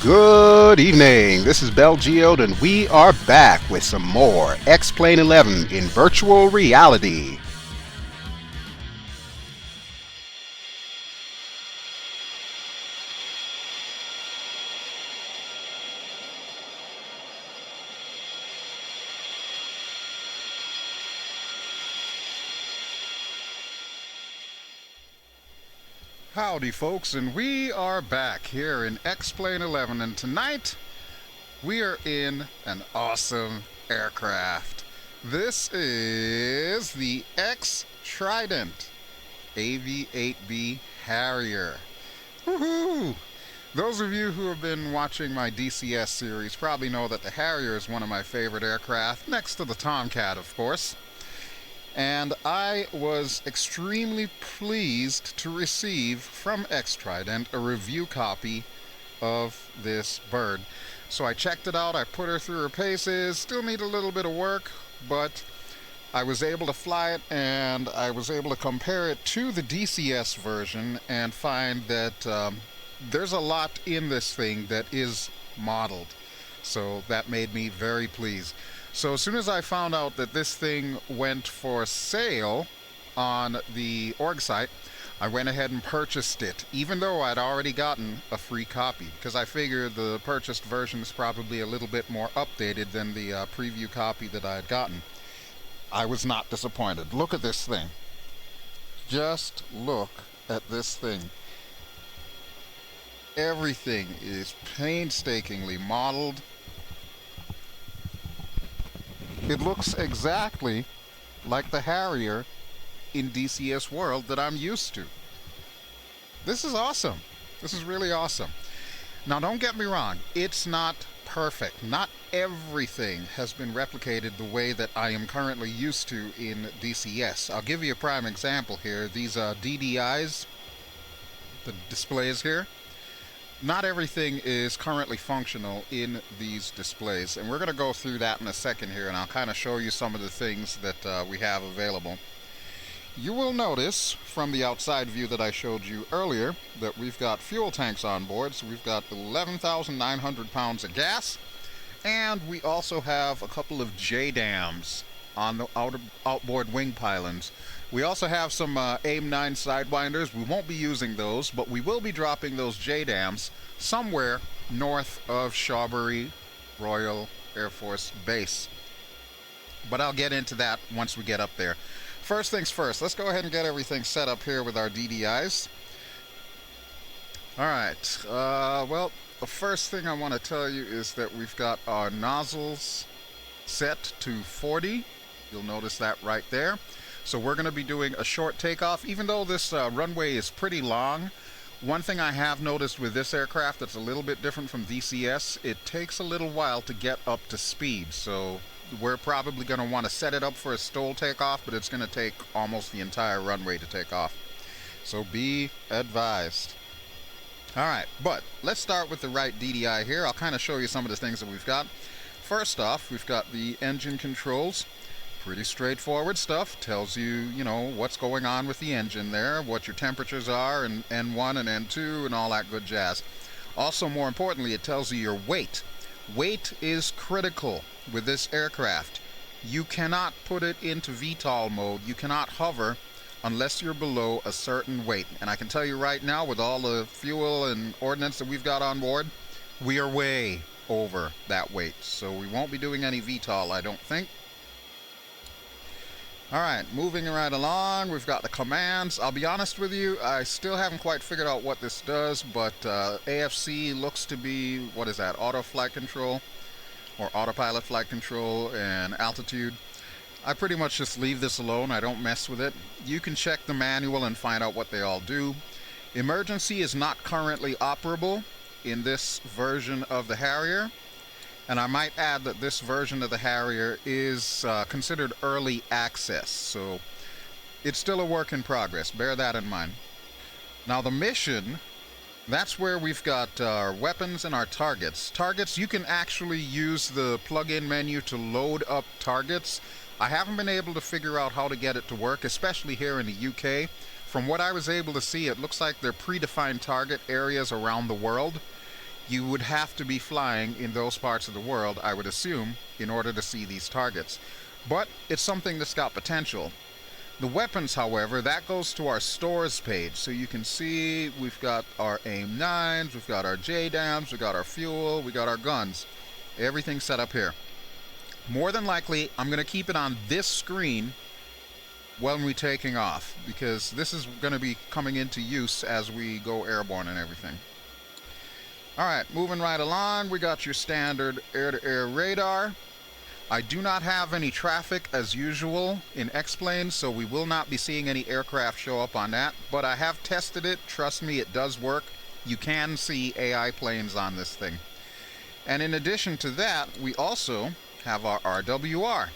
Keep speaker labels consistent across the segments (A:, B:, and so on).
A: Good evening, this is BelGeode and we are back with some more X-Plane 11 in virtual reality. Howdy folks, and we are back here in X-Plane 11, and tonight we are in an awesome aircraft. This is the X-Trident AV-8B Harrier. Woohoo! Those of you who have been watching my DCS series probably know that the Harrier is one of my favorite aircraft, next to the Tomcat of course. And I was extremely pleased to receive from X-Trident a review copy of this bird. So I checked it out, I put her through her paces, still need a little bit of work, but I was able to fly it and I was able to compare it to the DCS version and find that there's a lot in this thing that is modeled. So that made me very pleased. So as soon as I found out that this thing went for sale on the org site, I went ahead and purchased it, even though I'd already gotten a free copy, because I figured the purchased version is probably a little bit more updated than the preview copy that I had gotten. I was not disappointed. Look at this thing. Just look at this thing. Everything is painstakingly modeled. It looks exactly like the Harrier in DCS world that I'm used to. This is awesome. This is really awesome. Now don't get me wrong, it's not perfect. Not everything has been replicated the way that I am currently used to in DCS. I'll give you a prime example here. These DDIs, the displays here, not everything is currently functional in these displays, and we're going to go through that in a second here, and I'll kind of show you some of the things that we have available. You will notice from the outside view that I showed you earlier that we've got fuel tanks on board, so we've got 11,900 pounds of gas, and we also have a couple of J-dams on the outboard wing pylons. We also have some AIM-9 sidewinders. We won't be using those, but we will be dropping those J-dams somewhere north of Shawbury Royal Air Force Base. But I'll get into that once we get up there. First things first, let's go ahead and get everything set up here with our DDIs. Alright, well, the first thing I want to tell you is that we've got our nozzles set to 40. You'll notice that right there. So we're going to be doing a short takeoff. Even though this runway is pretty long, one thing I have noticed with this aircraft that's a little bit different from DCS, it takes a little while to get up to speed. So we're probably going to want to set it up for a STOL takeoff, but it's going to take almost the entire runway to take off. So be advised. Alright, but let's start with the right DDI here. I'll kind of show you some of the things that we've got. First off, we've got the engine controls. Pretty straightforward stuff. Tells you, you know, what's going on with the engine there, what your temperatures are, and N1 and N2 and all that good jazz. Also, more importantly, it tells you your weight. Weight is critical with this aircraft. You cannot put it into VTOL mode. You cannot hover unless you're below a certain weight. And I can tell you right now, with all the fuel and ordnance that we've got on board, we are way over that weight. So we won't be doing any VTOL, I don't think. Alright, moving right along, we've got the commands. I'll be honest with you, I still haven't quite figured out what this does, but AFC looks to be, what is that, auto flight control, or autopilot flight control, and altitude. I pretty much just leave this alone, I don't mess with it. You can check the manual and find out what they all do. Emergency is not currently operable in this version of the Harrier. And I might add that this version of the Harrier is considered early access, so it's still a work in progress. Bear that in mind. Now the mission, that's where we've got our weapons and our targets. Targets, you can actually use the plug-in menu to load up targets. I haven't been able to figure out how to get it to work, especially here in the UK. From what I was able to see, it looks like they're predefined target areas around the world. you would have to be flying in those parts of the world, I would assume, in order to see these targets. But it's something that's got potential. The weapons, however, that goes to our stores page. So you can see we've got our AIM-9s, we've got our JDAMs, we've got our fuel, we got our guns. Everything's set up here. More than likely, I'm going to keep it on this screen when we're taking off, because this is going to be coming into use as we go airborne and everything. Alright, moving right along, we got your standard air-to-air radar. I do not have any traffic as usual in X-Plane, so we will not be seeing any aircraft show up on that, but I have tested it. Trust me, it does work. You can see AI planes on this thing. And in addition to that, we also have our RWR.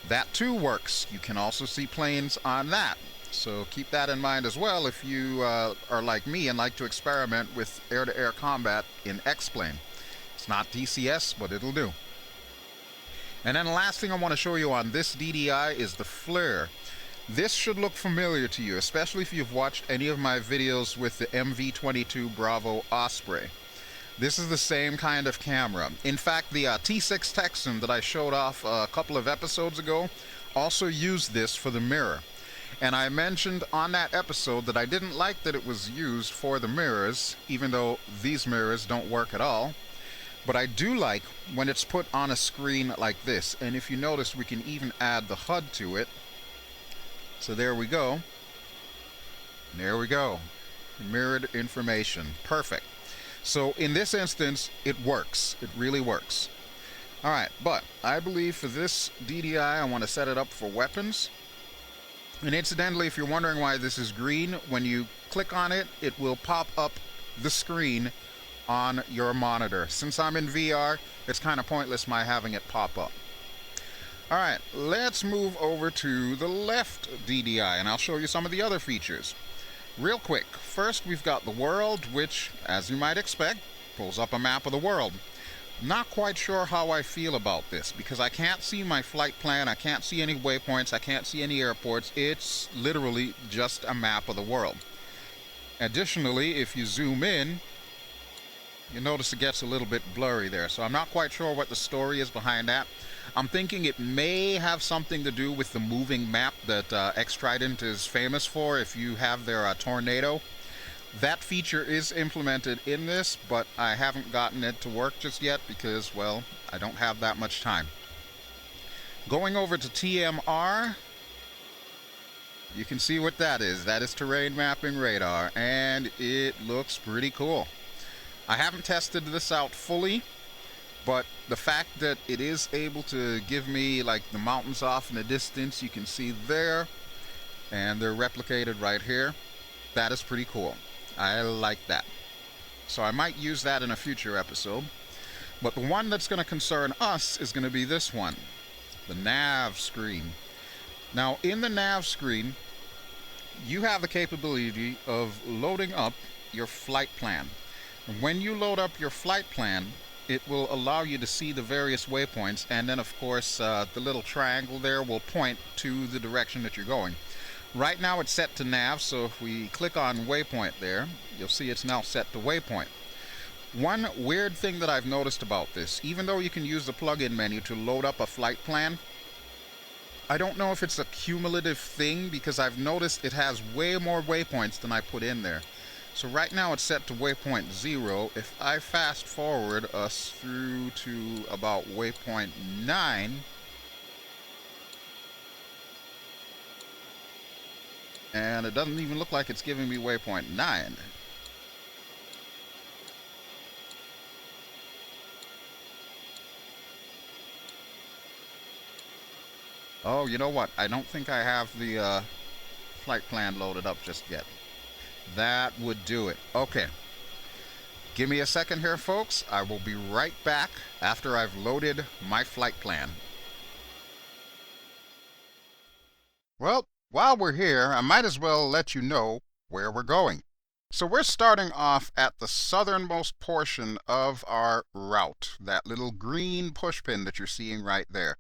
A: That too works. You can also see planes on that. So keep that in mind as well if you are like me and like to experiment with air-to-air combat in X-Plane. It's not DCS, but it'll do. And then the last thing I want to show you on this DDI is the flare. This should look familiar to you, especially if you've watched any of my videos with the MV-22 Bravo Osprey. This is the same kind of camera. In fact, the T6 Texan that I showed off a couple of episodes ago also used this for the mirror. And I mentioned on that episode that I didn't like that it was used for the mirrors, even though these mirrors don't work at all. But I do like when it's put on a screen like this. And if you notice, we can even add the HUD to it. So there we go. There we go. Mirrored information. Perfect. So in this instance, it works. It really works. Alright, but I believe for this DDI, I want to set it up for weapons. And incidentally, if you're wondering why this is green, when you click on it, it will pop up the screen on your monitor. Since I'm in VR, it's kind of pointless my having it pop up. Alright, let's move over to the left DDI, and I'll show you some of the other features. Real quick, first we've got the world, which, as you might expect, pulls up a map of the world. Not quite sure how I feel about this, because I can't see my flight plan, I can't see any waypoints, I can't see any airports. It's literally just a map of the world. Additionally, if you zoom in, you notice it gets a little bit blurry there, so I'm not quite sure what the story is behind that. I'm thinking it may have something to do with the moving map that X-Trident is famous for. If you have their tornado, that feature is implemented in this, but I haven't gotten it to work just yet because, well, I don't have that much time. Going over to TMR, you can see what that is. That is terrain mapping radar, and it looks pretty cool. I haven't tested this out fully, but the fact that it is able to give me like the mountains off in the distance, you can see there, and they're replicated right here. That is pretty cool. I like that. So I might use that in a future episode. But the one that's going to concern us is going to be this one, the nav screen. Now in the nav screen, you have the capability of loading up your flight plan. And when you load up your flight plan, it will allow you to see the various waypoints, and then of course the little triangle there will point to the direction that you're going. Right now it's set to nav, so if we click on waypoint there, you'll see it's now set to waypoint. One weird thing that I've noticed about this, even though you can use the plug-in menu to load up a flight plan, I don't know if it's a cumulative thing, because I've noticed it has way more waypoints than I put in there. So right now it's set to waypoint 0. If I fast forward us through to about waypoint 9, and it doesn't even look like it's giving me waypoint 9. Oh, you know what? I don't think I have the flight plan loaded up just yet. That would do it. Okay. Give me a second here, folks. I will be right back after I've loaded my flight plan. Well, while we're here, I might as well let you know where we're going. So we're starting off at the southernmost portion of our route, that little green pushpin that you're seeing right there.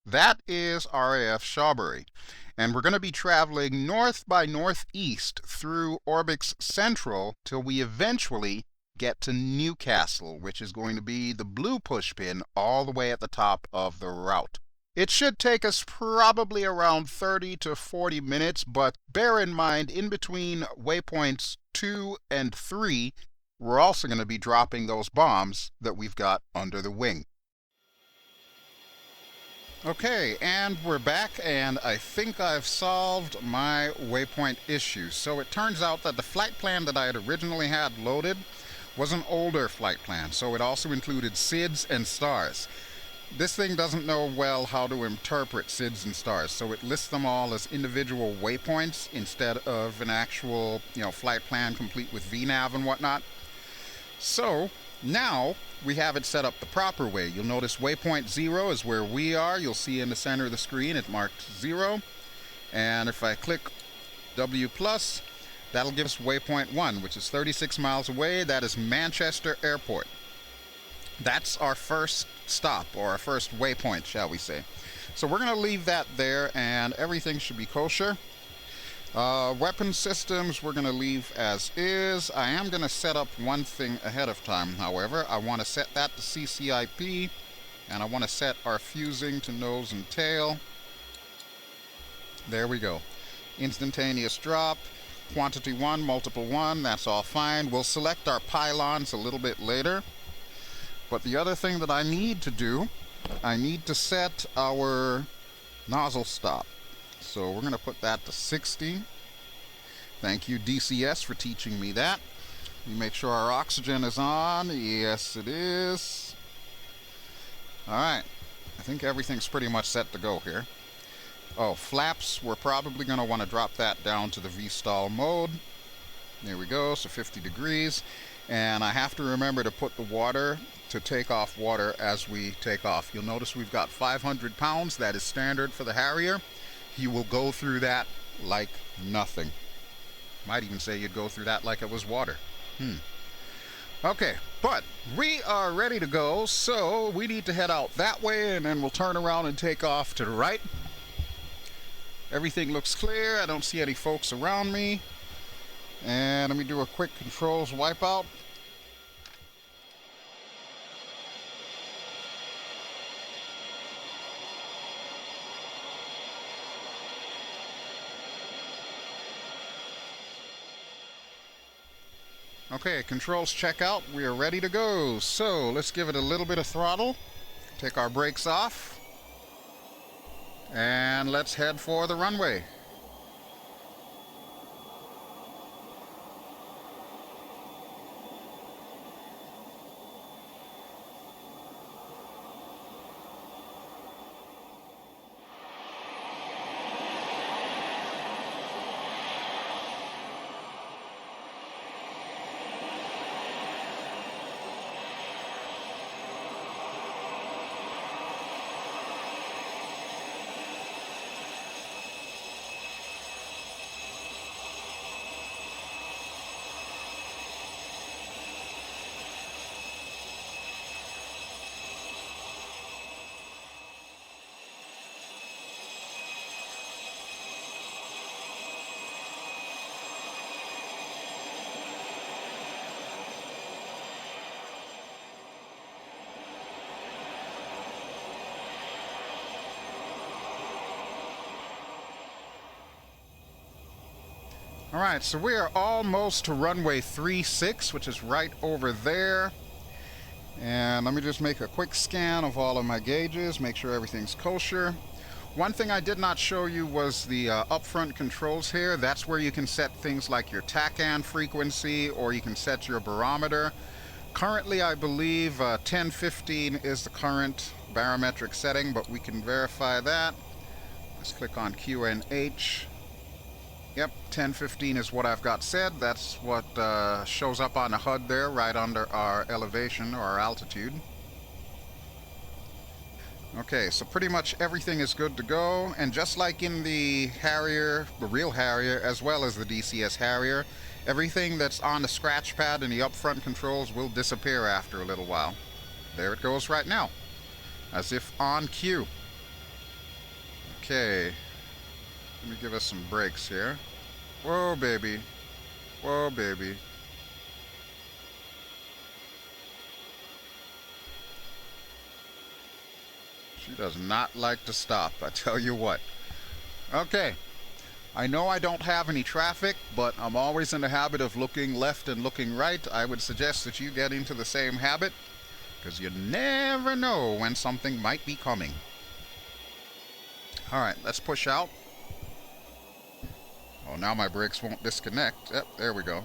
A: That is RAF Shawbury, and we're going to be traveling north by northeast through Orbx Central till we eventually get to Newcastle, which is going to be the blue pushpin all the way at the top of the route. It should take us probably around 30 to 40 minutes, but bear in mind, in between waypoints 2 and 3, we're also going to be dropping those bombs that we've got under the wing. Okay, and we're back, and I think I've solved my waypoint issue. So it turns out that the flight plan that I had originally had loaded was an older flight plan, so it also included SIDS and stars. This thing doesn't know well how to interpret SIDS and stars, so it lists them all as individual waypoints instead of an actual, flight plan complete with VNav and whatnot. So now we have it set up the proper way. You'll notice waypoint 0 is where we are. You'll see in the center of the screen it marked 0. And if I click W+, that'll give us waypoint 1, which is 36 miles away. That is Manchester Airport. That's our first stop, or our first waypoint, shall we say. So we're going to leave that there, and everything should be kosher. Weapon systems we're going to leave as is. I am going to set up one thing ahead of time, however. I want to set that to CCIP, and I want to set our fusing to nose and tail. There we go. Instantaneous drop, quantity 1, multiple 1, that's all fine. We'll select our pylons a little bit later. But the other thing that I need to do, I need to set our nozzle stop. So we're going to put that to 60. Thank you, DCS, for teaching me that. We make sure our oxygen is on. Yes, it is. All right. I think everything's pretty much set to go here. Oh, flaps, we're probably going to want to drop that down to the VTOL mode. There we go, so 50 degrees. And I have to remember to put the water, to take off water as we take off. You'll notice we've got 500 pounds. That is standard for the Harrier. You will go through that like nothing. Might even say you'd go through that like it was water. Okay, but we are ready to go, so we need to head out that way, and then we'll turn around and take off to the right. Everything looks clear. I don't see any folks around me. And let me do a quick controls wipeout. Okay, controls check out. We are ready to go. So let's give it a little bit of throttle. Take our brakes off. And let's head for the runway. All right, so we are almost to runway 36, which is right over there. And let me just make a quick scan of all of my gauges, make sure everything's kosher. One thing I did not show you was the upfront controls here. That's where you can set things like your TACAN frequency, or you can set your barometer. Currently, I believe 1015 is the current barometric setting, but we can verify that. Let's click on QNH. Yep, 1015 is what I've got set. That's what shows up on the HUD there, right under our elevation or our altitude. Okay, so pretty much everything is good to go. And just like in the Harrier, the real Harrier, as well as the DCS Harrier, everything that's on the scratch pad and the upfront controls will disappear after a little while. There it goes right now, as if on cue. Okay. Let me give us some brakes here. Whoa, baby. Whoa, baby. She does not like to stop, I tell you what. Okay. I know I don't have any traffic, but I'm always in the habit of looking left and looking right. I would suggest that you get into the same habit, because you never know when something might be coming. Alright, let's push out. Oh, now my brakes won't disconnect. Yep, there we go.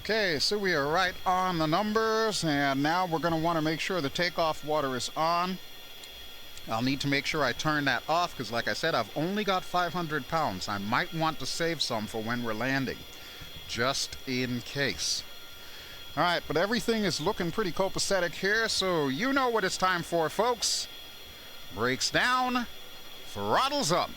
A: Okay, so we are right on the numbers, and now we're going to want to make sure the takeoff water is on. I'll need to make sure I turn that off, because like I said, I've only got 500 pounds. I might want to save some for when we're landing, just in case. Alright, but everything is looking pretty copacetic here, so you know what it's time for, folks. Brakes down, throttles up.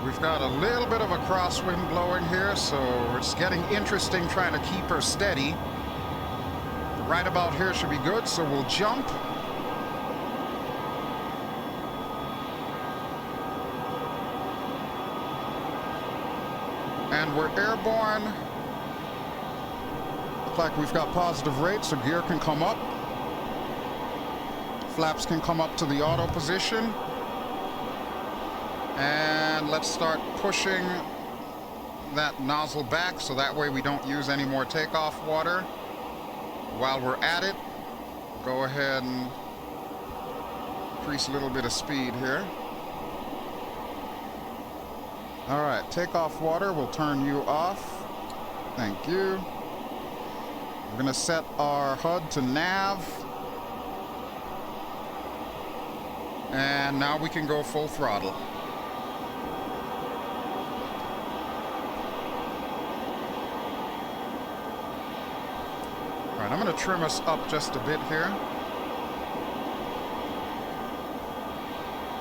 A: We've got a little bit of a crosswind blowing here, so it's getting interesting trying to keep her steady. Right about here should be good, so we'll jump. And we're airborne. Looks like we've got positive rates, so gear can come up. Flaps can come up to the auto position. And let's start pushing that nozzle back so that way we don't use any more takeoff water. While we're at it, go ahead and increase a little bit of speed here. Alright, takeoff water, we'll turn you off. Thank you. We're going to set our HUD to nav. And now we can go full throttle. Alright, I'm going to trim us up just a bit here.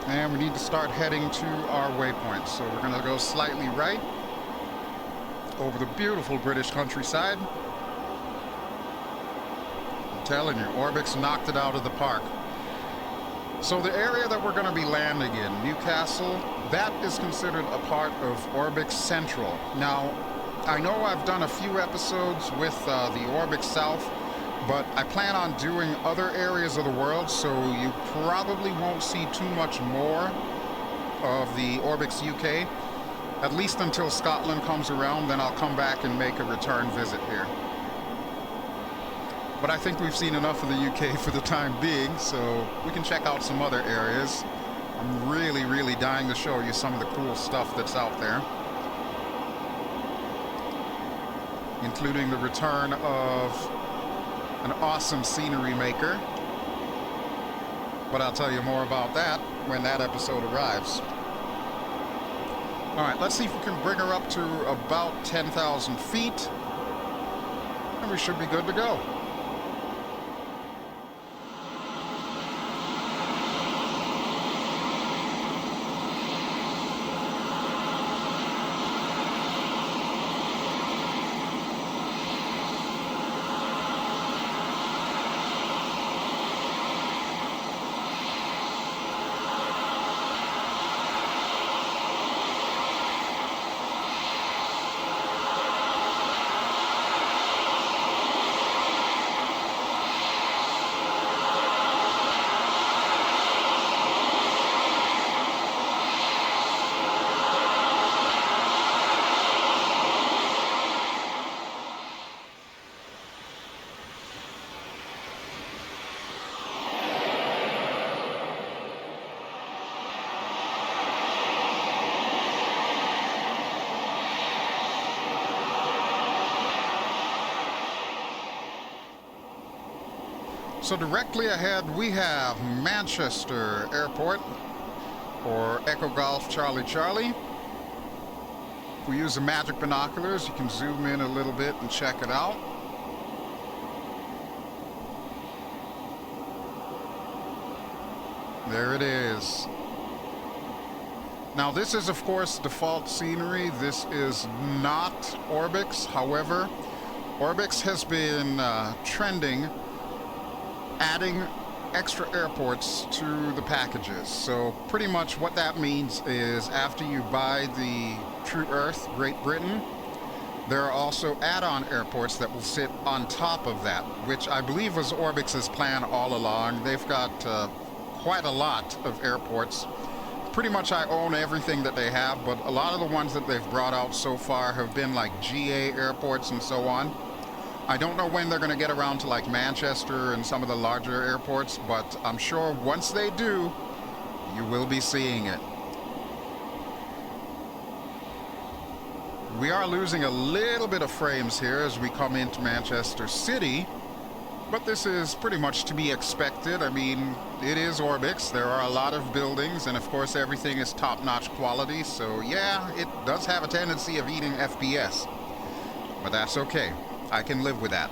A: And we need to start heading to our waypoint. So we're going to go slightly right over the beautiful British countryside. I'm telling you, Orbx knocked it out of the park. So the area that we're going to be landing in, Newcastle, that is considered a part of Orbx Central. Now, I know I've done a few episodes with the Orbx South, but I plan on doing other areas of the world, so you probably won't see too much more of the Orbx UK, at least until Scotland comes around. Then I'll come back and make a return visit here. But I think we've seen enough of the UK for the time being, so we can check out some other areas. I'm really dying to show you some of the cool stuff that's out there, including the return of an awesome scenery maker. But I'll tell you more about that when that episode arrives. Alright, let's see if we can bring her up to about 10,000 feet. And we should be good to go. So directly ahead we have Manchester Airport, or Echo Golf Charlie Charlie. If we use the magic binoculars, you can zoom in a little bit and check it out. There it is. Now this is of course default scenery. This is not Orbx. However, Orbx has been trending, adding extra airports to the packages. So pretty much what that means is after you buy the TrueEarth Great Britain, there are also add-on airports that will sit on top of that, which I believe was Orbx's plan all along. They've got quite a lot of airports. Pretty much I own everything that they have, but a lot of the ones that they've brought out so far have been like GA airports and so on. I don't know when they're going to get around to like Manchester and some of the larger airports, but I'm sure once they do, you will be seeing it. We are losing a little bit of frames here as we come into Manchester City, but this is pretty much to be expected. I mean, it is Orbx. There are a lot of buildings, and of course everything is top-notch quality, so yeah, it does have a tendency of eating FPS. But that's okay. I can live with that.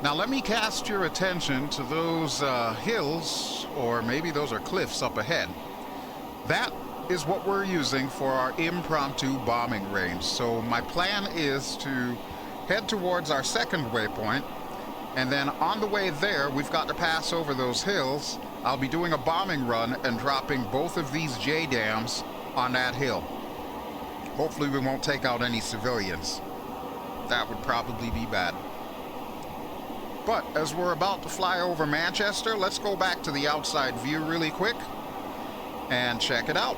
A: Now let me cast your attention to those hills, or maybe those are cliffs up ahead. That is what we're using for our impromptu bombing range. So my plan is to head towards our second waypoint, and then on the way there, we've got to pass over those hills. I'll be doing a bombing run and dropping both of these J dams on that hill. Hopefully we won't take out any civilians. That would probably be bad. But as we're about to fly over Manchester, let's go back to the outside view really quick and check it out.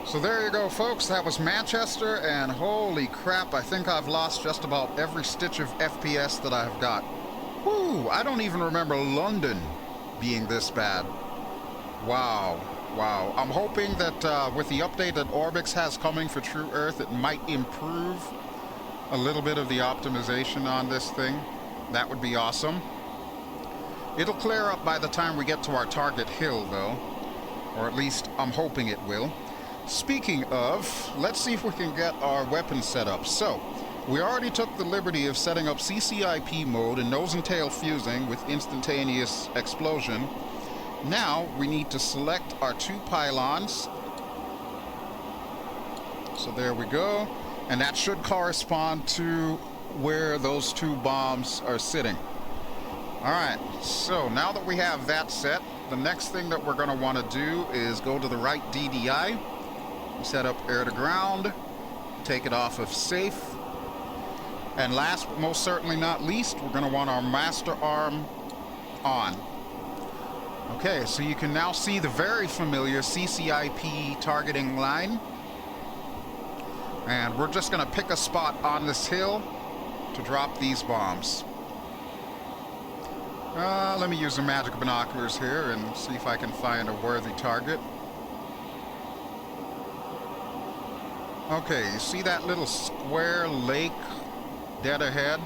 A: So there you go, folks. That was Manchester, and holy crap, I think I've lost just about every stitch of FPS that I've got. Whew, I don't even remember London being this bad. Wow, wow. I'm hoping that with the update that Orbx has coming for TrueEarth, it might improve a little bit of the optimization on this thing. That would be awesome. It'll clear up by the time we get to our target hill, though. Or at least, I'm hoping it will. Speaking of, let's see if we can get our weapons set up. So, we already took the liberty of setting up CCIP mode and nose and tail fusing with instantaneous explosion. Now, we need to select our two pylons. So there we go. And that should correspond to where those two bombs are sitting. Alright, so now that we have that set, the next thing that we're going to want to do is go to the right DDI. Set up air to ground, take it off of safe, and last but most certainly not least, we're going to want our master arm on. Okay, so you can now see the very familiar CCIP targeting line, and we're just going to pick a spot on this hill to drop these bombs. Let me use the magic binoculars here and see if I can find a worthy target. Okay, you see that little square lake dead ahead?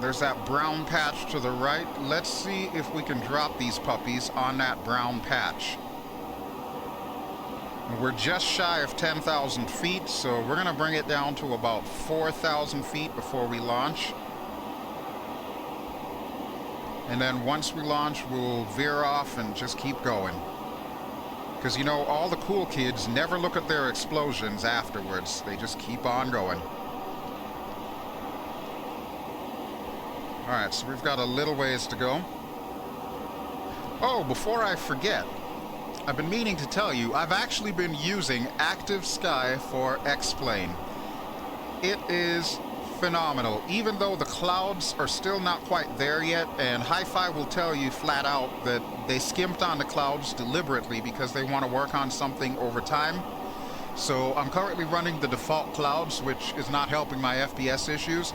A: There's that brown patch to the right. Let's see if we can drop these puppies on that brown patch. We're just shy of 10,000 feet, so we're going to bring it down to about 4,000 feet before we launch. And then once we launch, we'll veer off and just keep going. Because, you know, all the cool kids never look at their explosions afterwards. They just keep on going. Alright, so we've got a little ways to go. Oh, before I forget, I've been meaning to tell you, I've actually been using Active Sky for X-Plane. It is phenomenal, even though the clouds are still not quite there yet, and Hi-Fi will tell you flat out that they skimped on the clouds deliberately because they want to work on something over time. So I'm currently running the default clouds, which is not helping my FPS issues,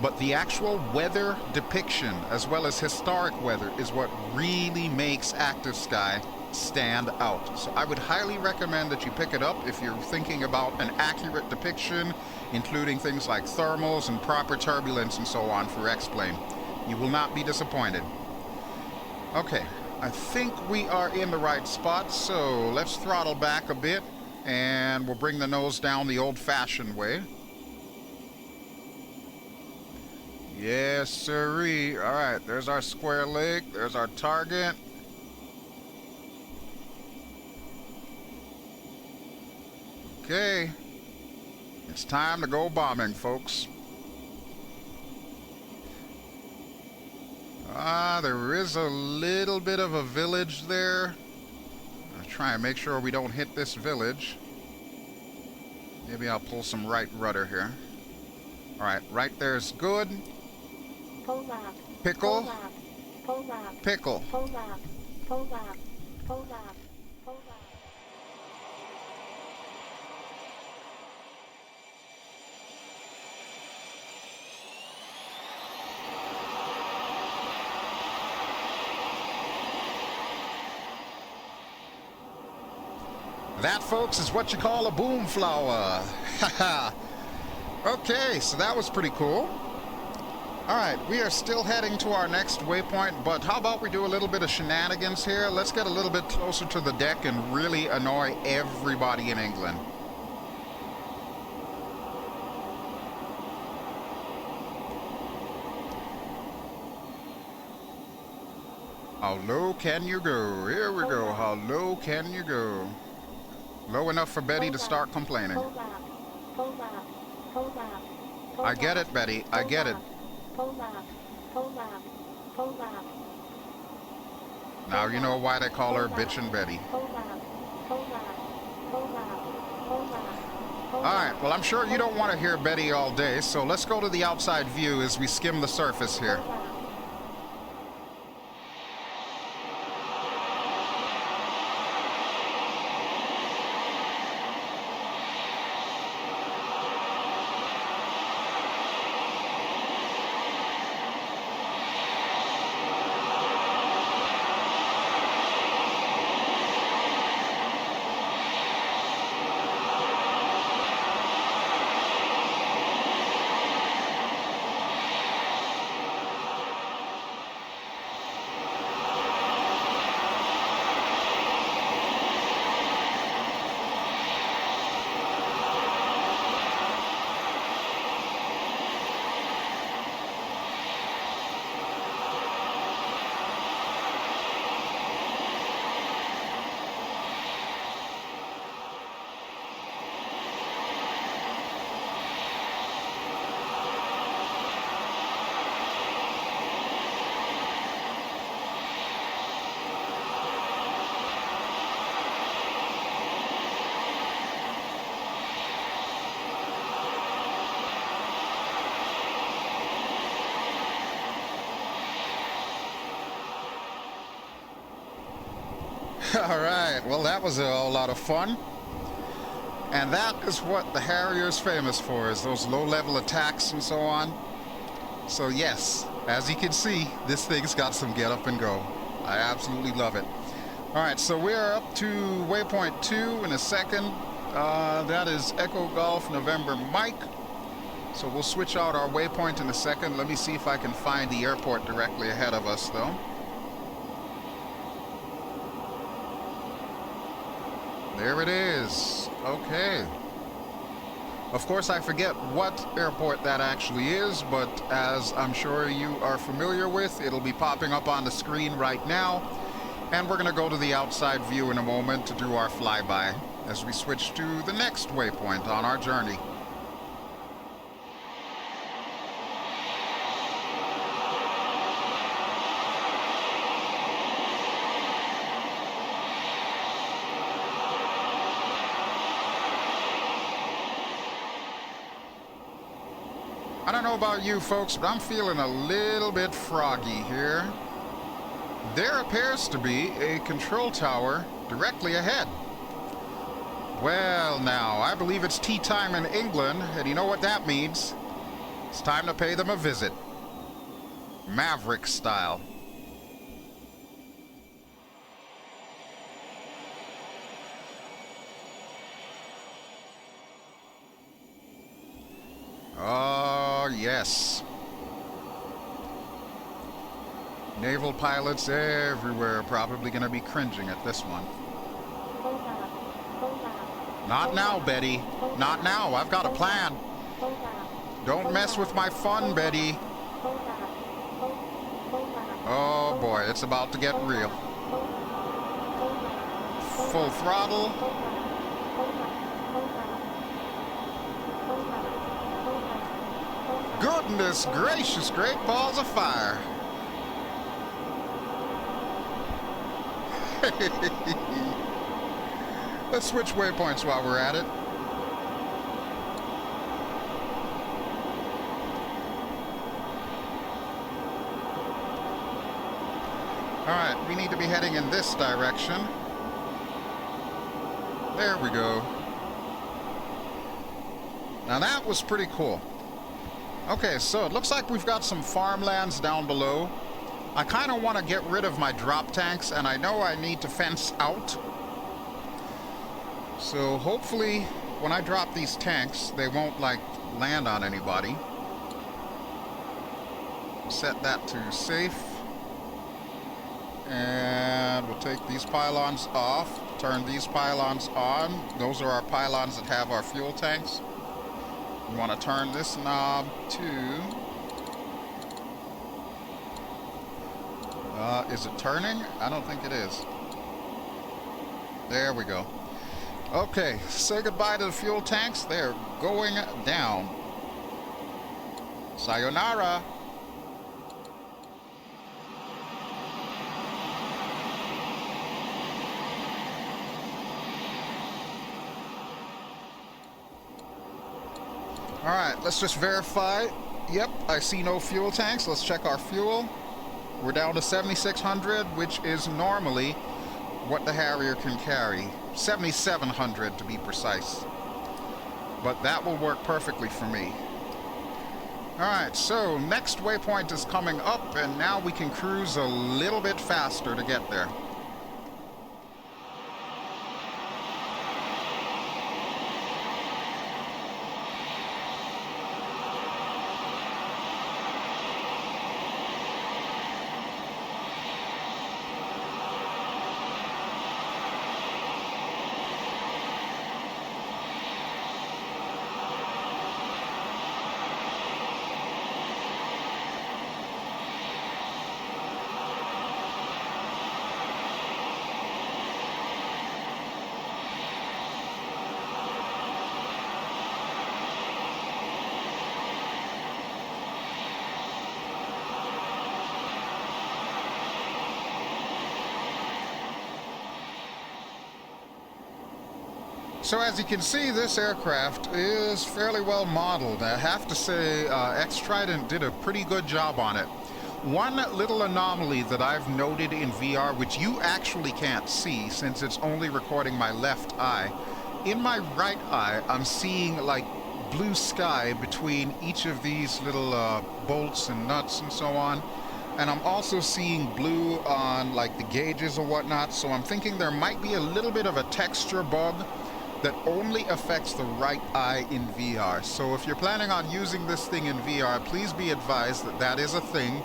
A: but the actual weather depiction as well as historic weather is what really makes Active Sky stand out. So I would highly recommend that you pick it up if you're thinking about an accurate depiction, including things like thermals and proper turbulence and so on for X-Plane. You will not be disappointed. Okay, I think we are in the right spot, so let's throttle back a bit and we'll bring the nose down the old-fashioned way. Yes, sirree. All right, there's our square leg, there's our target. Okay, it's time to go bombing, folks. There is a little bit of a village there. I'll try and make sure we don't hit this village. Maybe I'll pull some right rudder here. Alright, right there's good. Pickle. Pickle. That, folks, is what you call a Boomflowah. Haha. Okay, so that was pretty cool. Alright, we are still heading to our next waypoint, but how about we do a little bit of shenanigans here? Let's get a little bit closer to the deck and really annoy everybody in England. How low can you go? Here we go. How low can you go? Low enough for Betty to start complaining. I get it, Betty. I get it. Now you know why they call her Bitchin' Betty. Alright, well, I'm sure you don't want to hear Betty all day, so let's go to the outside view as we skim the surface here. Alright, well, that was a lot of fun. And that is what the Harrier is famous for, is those low-level attacks and so on. So yes, as you can see, this thing's got some get up and go. I absolutely love it. Alright, so we're up to waypoint 2 in a second. That is Echo Golf November Mike. So we'll switch out our waypoint in a second. Let me see if I can find the airport directly ahead of us, though. There it is. Okay. Of course, I forget what airport that actually is, but as I'm sure you are familiar with, it'll be popping up on the screen right now. And we're going to go to the outside view in a moment to do our flyby as we switch to the next waypoint on our journey. I don't know about you folks, but I'm feeling a little bit froggy here. There appears to be a control tower directly ahead. Well now, I believe it's tea time in England, and you know what that means. It's time to pay them a visit. Maverick style. Oh, yes. Naval pilots everywhere are probably going to be cringing at this one. Not now, Betty. Not now. I've got a plan. Don't mess with my fun, Betty. Oh, boy. It's about to get real. Full throttle. Goodness gracious, great balls of fire. Let's switch waypoints while we're at it. Alright, we need to be heading in this direction. There we go. Now that was pretty cool. Okay, so it looks like we've got some farmlands down below. I kind of want to get rid of my drop tanks, and I know I need to fence out. So hopefully, when I drop these tanks, they won't, like, land on anybody. Set that to safe. And we'll take these pylons off, turn these pylons on. Those are our pylons that have our fuel tanks. We want to turn this knob to... is it turning? I don't think it is. There we go. Okay, say goodbye to the fuel tanks. They're going down. Sayonara. Alright, let's just verify. Yep, I see no fuel tanks. Let's check our fuel. We're down to 7,600, which is normally what the Harrier can carry. 7,700 to be precise. But that will work perfectly for me. Alright, so next waypoint is coming up, and now we can cruise a little bit faster to get there. So as you can see, this aircraft is fairly well modeled. I have to say, X-Trident did a pretty good job on it. One little anomaly that I've noted in VR, which you actually can't see since it's only recording my left eye, in my right eye, I'm seeing like blue sky between each of these little bolts and nuts and so on. And I'm also seeing blue on like the gauges or whatnot, so I'm thinking there might be a little bit of a texture bug that only affects the right eye in VR. So if you're planning on using this thing in VR, please be advised that that is a thing,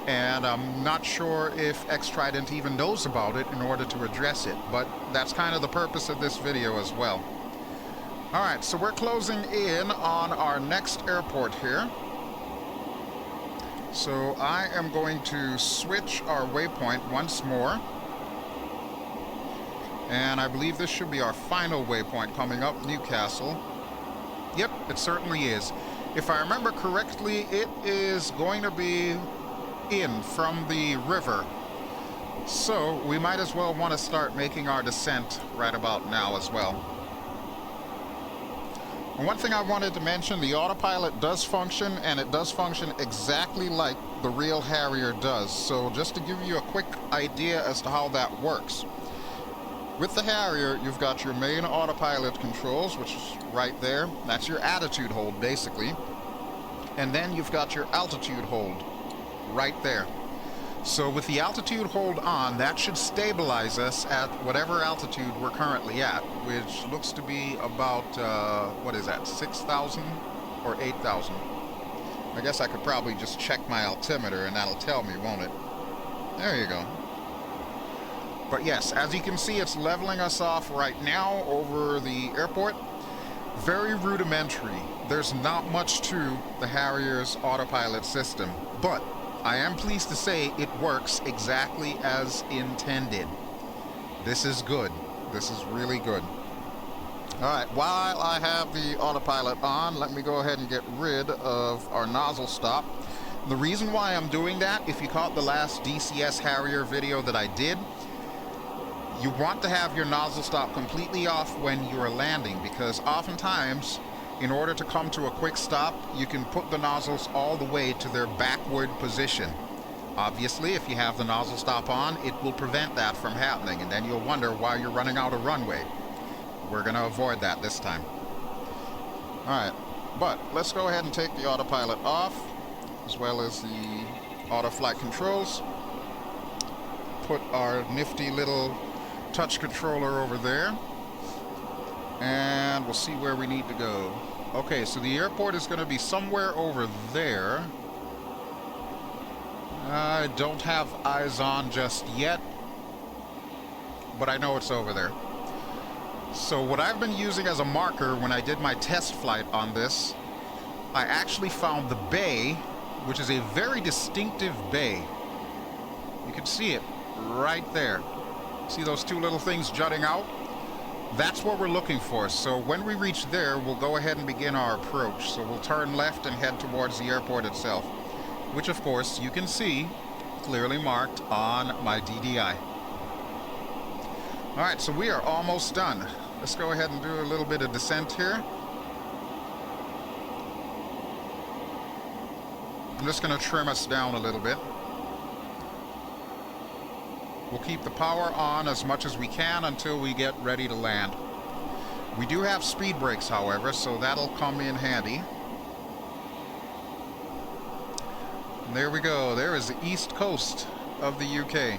A: and I'm not sure if X-Trident even knows about it in order to address it, but that's kind of the purpose of this video as well. All right, so we're closing in on our next airport here. So I am going to switch our waypoint once more. And I believe this should be our final waypoint coming up, Newcastle. Yep, it certainly is. If I remember correctly, it is going to be in from the river. So we might as well want to start making our descent right about now as well. And one thing I wanted to mention, the autopilot does function, and it does function exactly like the real Harrier does. So just to give you a quick idea as to how that works. With the Harrier, you've got your main autopilot controls, which is right there. That's your attitude hold, basically. And then you've got your altitude hold right there. So with the altitude hold on, that should stabilize us at whatever altitude we're currently at, which looks to be about, what is that, 6,000 or 8,000? I guess I could probably just check my altimeter and that'll tell me, won't it? There you go. But yes, as you can see, it's leveling us off right now over the airport. Very rudimentary. There's not much to the Harrier's autopilot system, but I am pleased to say it works exactly as intended. This is good. This is really good. Alright, while I have the autopilot on, let me go ahead and get rid of our nozzle stop. The reason why I'm doing that, if you caught the last DCS Harrier video that I did, you want to have your nozzle stop completely off when you're landing, because oftentimes, in order to come to a quick stop, you can put the nozzles all the way to their backward position. Obviously, if you have the nozzle stop on, it will prevent that from happening, and then you'll wonder why you're running out of runway. We're going to avoid that this time. Alright, but let's go ahead and take the autopilot off, as well as the auto flight controls. Put our nifty little touch controller over there. And we'll see where we need to go. Okay, so the airport is going to be somewhere over there. I don't have eyes on just yet, but I know it's over there. So what I've been using as a marker when I did my test flight on this, I actually found the bay, which is a very distinctive bay. You can see it right there. See those two little things jutting out? That's what we're looking for. So when we reach there, we'll go ahead and begin our approach. So we'll turn left and head towards the airport itself, which of course you can see clearly marked on my DDI. All right, so we are almost done. Let's go ahead and do a little bit of descent here. I'm just going to trim us down a little bit. We'll keep the power on as much as we can until we get ready to land. We do have speed brakes, however, so that'll come in handy. And there we go. There is the east coast of the UK.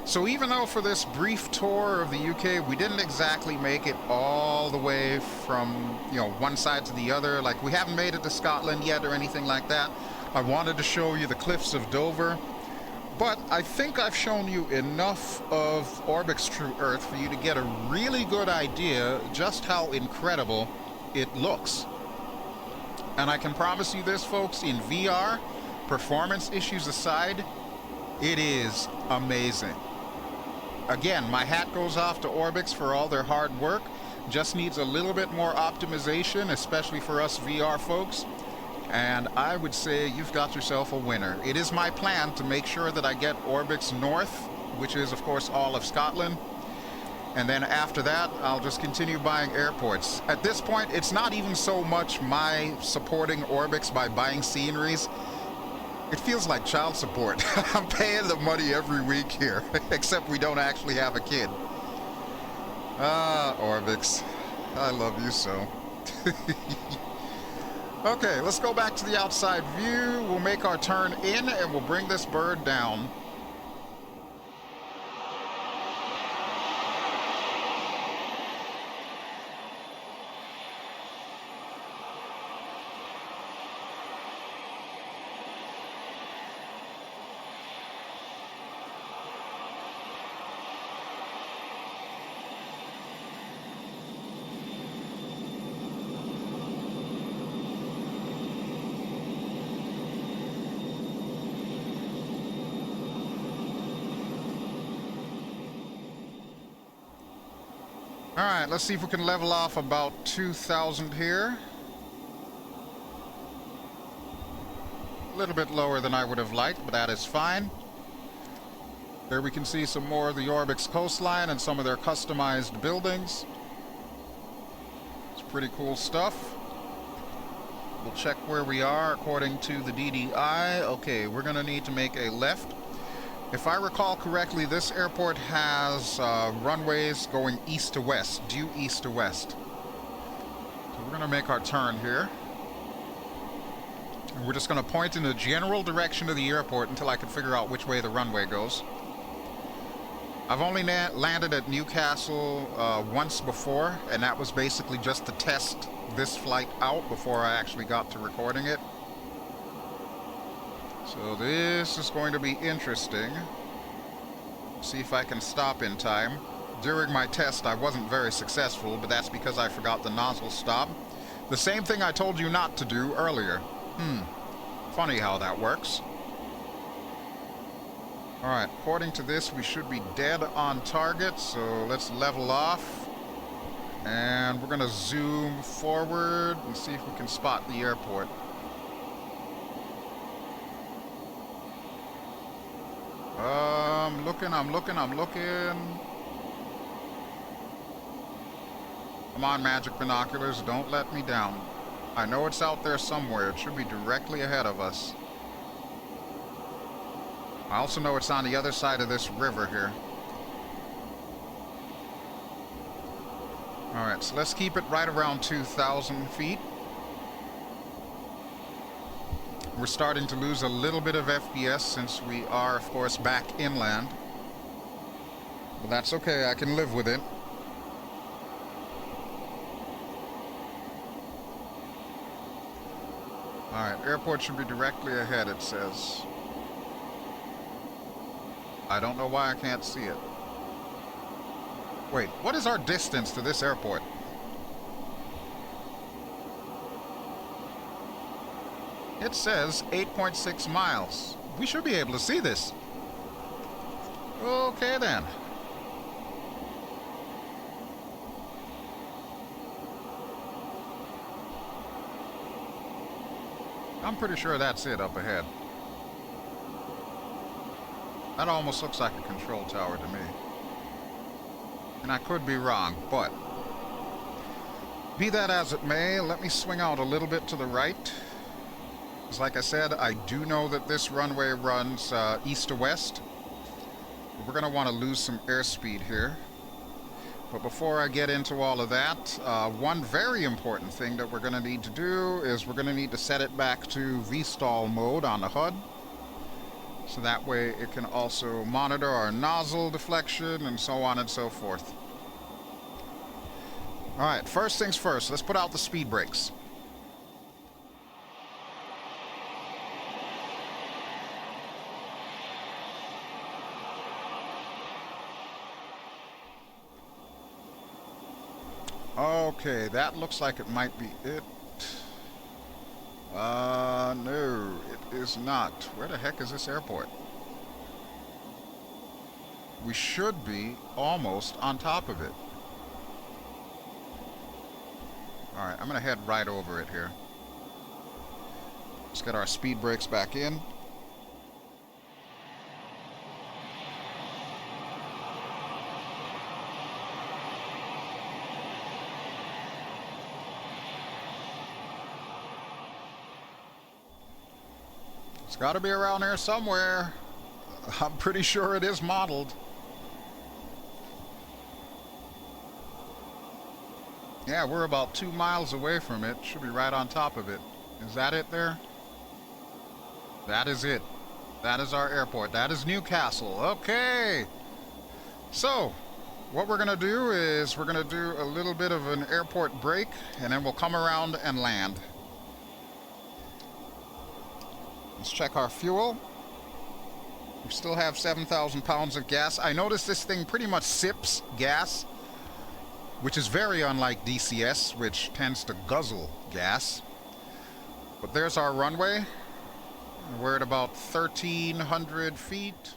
A: So even though for this brief tour of the UK, we didn't exactly make it all the way from, you know, one side to the other, like we haven't made it to Scotland yet or anything like that. I wanted to show you the cliffs of Dover. But I think I've shown you enough of Orbx TrueEarth for you to get a really good idea just how incredible it looks. And I can promise you this, folks, in VR, performance issues aside, it is amazing. Again, my hat goes off to Orbx for all their hard work. Just needs a little bit more optimization, especially for us VR folks. And I would say you've got yourself a winner. It is my plan to make sure that I get Orbx North, which is of course all of Scotland. And then after that, I'll just continue buying airports. At this point, it's not even so much my supporting Orbx by buying sceneries. It feels like child support. I'm paying the money every week here, except we don't actually have a kid. Ah, Orbx, I love you so. Okay, let's go back to the outside view. We'll make our turn in and we'll bring this bird down. Alright, let's see if we can level off about 2,000 here. A little bit lower than I would have liked, but that is fine. There we can see some more of the Orbx coastline and some of their customized buildings. It's pretty cool stuff. We'll check where we are according to the DDI. Okay, we're going to need to make a left. If I recall correctly, this airport has runways going east to west, due east to west. So we're going to make our turn here. And we're just going to point in the general direction of the airport until I can figure out which way the runway goes. I've only landed at Newcastle once before, and that was basically just to test this flight out before I actually got to recording it. So this is going to be interesting. See if I can stop in time. During my test I wasn't very successful, but that's because I forgot the nozzle stop. The same thing I told you not to do earlier. Funny how that works. Alright, according to this, we should be dead on target, so let's level off. And we're going to zoom forward and see if we can spot the airport. I'm looking. Come on, magic binoculars, don't let me down. I know it's out there somewhere. It should be directly ahead of us. I also know it's on the other side of this river here. Alright, so let's keep it right around 2,000 feet. We're starting to lose a little bit of FPS since we are, of course, back inland. But that's okay, I can live with it. Alright, airport should be directly ahead, it says. I don't know why I can't see it. Wait, what is our distance to this airport? It says 8.6 miles. We should be able to see this. Okay then. I'm pretty sure that's it up ahead. That almost looks like a control tower to me. And I could be wrong, but be that as it may, let me swing out a little bit to the right. Because like I said, I do know that this runway runs east to west. We're going to want to lose some airspeed here. But before I get into all of that, one very important thing that we're going to need to do is we're going to need to set it back to VTOL mode on the HUD. So that way it can also monitor our nozzle deflection and so on and so forth. Alright, first things first, let's put out the speed brakes. Okay, that looks like it might be it. No, it is not. Where the heck is this airport? We should be almost on top of it. Alright, I'm gonna head right over it here. Let's get our speed brakes back in. It's got to be around here somewhere. I'm pretty sure it is modeled. Yeah, we're about 2 miles away from it. Should be right on top of it. Is that it there? That is it. That is our airport. That is Newcastle. Okay. So, what we're going to do is we're going to do a little bit of an airport break, and then we'll come around and land. Let's check our fuel. We still have 7,000 pounds of gas. I noticed this thing pretty much sips gas, which is very unlike DCS, which tends to guzzle gas. But there's our runway. We're at about 1,300 feet.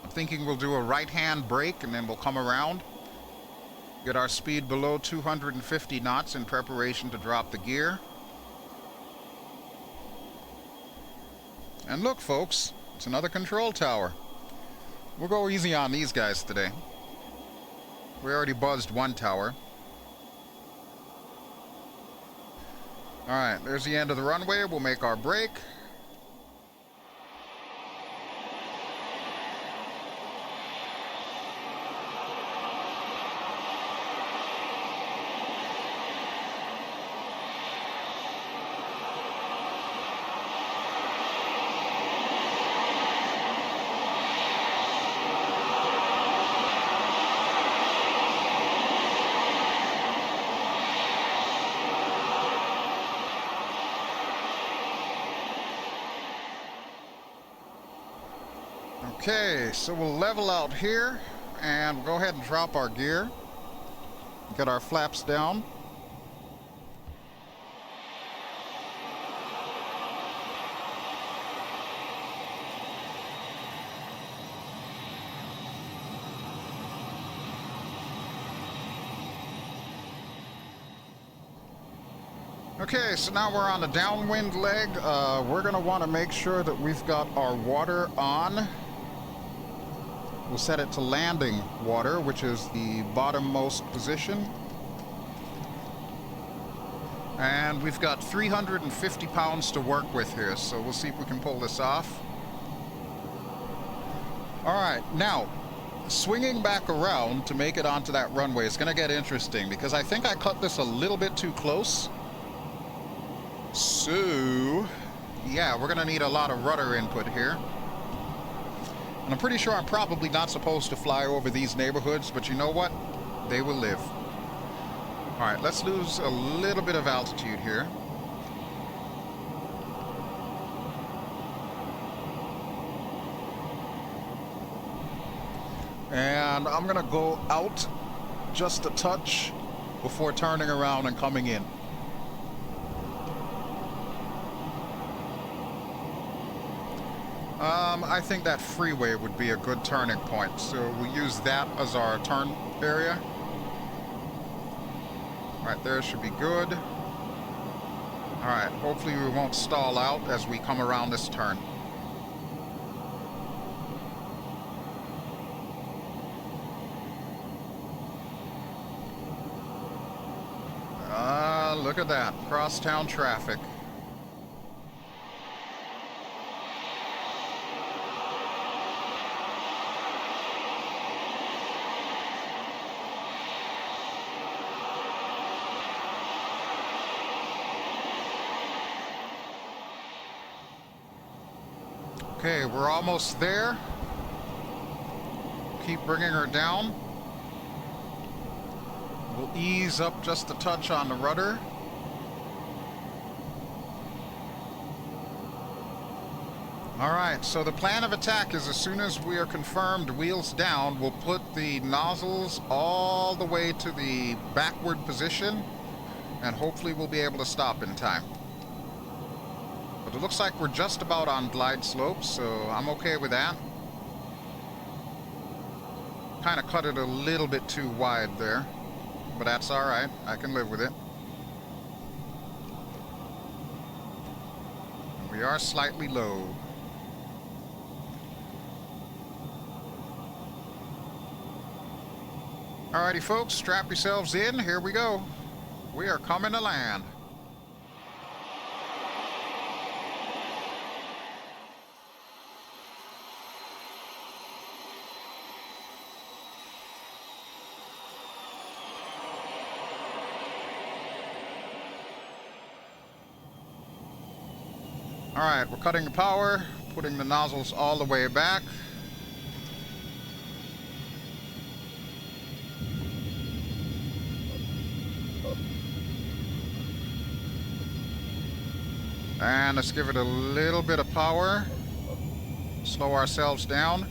A: I'm thinking we'll do a right-hand brake and then we'll come around. Get our speed below 250 knots in preparation to drop the gear. And look, folks, it's another control tower. We'll go easy on these guys today. We already buzzed one tower. Alright, there's the end of the runway. We'll make our brake. Okay, so we'll level out here and we'll go ahead and drop our gear. Get our flaps down. Okay, so now we're on the downwind leg. We're going to want to make sure that we've got our water on. We'll set it to landing water, which is the bottommost position. And we've got 350 pounds to work with here, so we'll see if we can pull this off. Alright, now, swinging back around to make it onto that runway is going to get interesting, because I think I cut this a little bit too close. So, yeah, we're going to need a lot of rudder input here. And I'm pretty sure I'm probably not supposed to fly over these neighborhoods, but you know what? They will live. Alright, let's lose a little bit of altitude here. And I'm going to go out just a touch before turning around and coming in. I think that freeway would be a good turning point, so we'll use that as our turn area. Alright, there should be good. Alright, hopefully we won't stall out as we come around this turn. Look at that, crosstown traffic. Okay, we're almost there. Keep bringing her down. We'll ease up just a touch on the rudder. Alright, so the plan of attack is as soon as we are confirmed wheels down, we'll put the nozzles all the way to the backward position, and hopefully we'll be able to stop in time. But it looks like we're just about on glide slope, so I'm okay with that. Kind of cut it a little bit too wide there, but that's alright. I can live with it. We are slightly low. Alrighty folks, strap yourselves in. Here we go. We are coming to land. Alright, we're cutting the power, putting the nozzles all the way back. And let's give it a little bit of power. Slow ourselves down.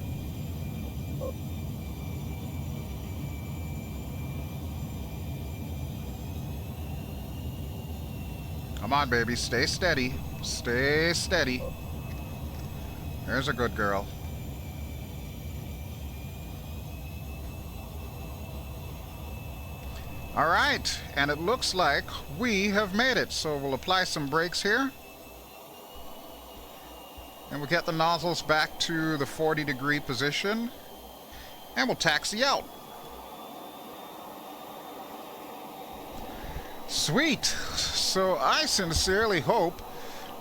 A: Come on, baby. Stay steady. Stay steady. There's a good girl. Alright, and it looks like we have made it. So we'll apply some brakes here. And we'll get the nozzles back to the 40-degree position. And we'll taxi out. Sweet! So I sincerely hope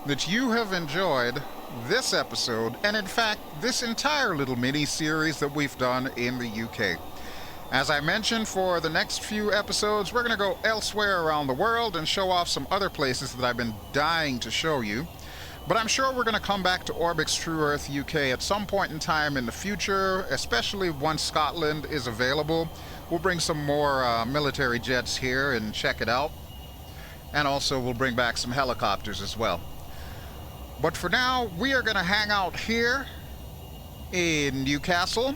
A: that you have enjoyed this episode, and in fact, this entire little mini-series that we've done in the UK. As I mentioned, for the next few episodes, we're going to go elsewhere around the world and show off some other places that I've been dying to show you. But I'm sure we're going to come back to Orbx TrueEarth UK at some point in time in the future, especially once Scotland is available. We'll bring some more military jets here and check it out. And also we'll bring back some helicopters as well. But for now, we are going to hang out here in Newcastle.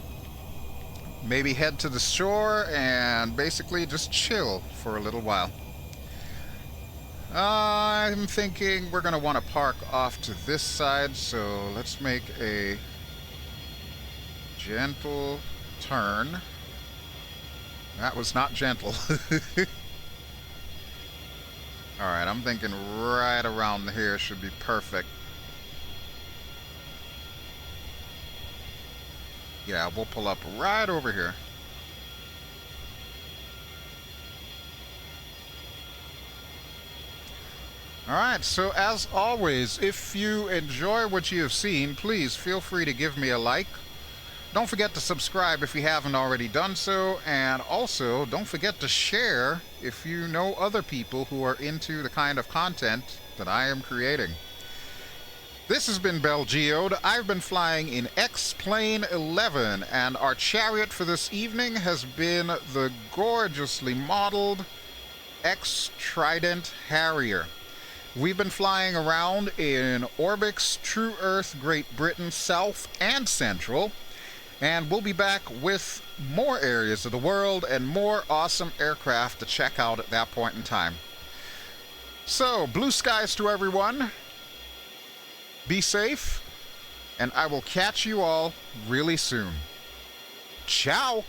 A: Maybe head to the shore and basically just chill for a little while. I'm thinking we're going to want to park off to this side, so let's make a gentle turn. That was not gentle. Alright, I'm thinking right around here should be perfect. Yeah, we'll pull up right over here. Alright, so as always, if you enjoy what you have seen, please feel free to give me a like. Don't forget to subscribe if you haven't already done so, and also don't forget to share if you know other people who are into the kind of content that I am creating. This has been BelGeode. I've been flying in X-Plane 11, and our chariot for this evening has been the gorgeously modeled X-Trident Harrier. We've been flying around in Orbx, TrueEarth, Great Britain, South and Central, and we'll be back with more areas of the world and more awesome aircraft to check out at that point in time. So, blue skies to everyone. Be safe, and I will catch you all really soon. Ciao!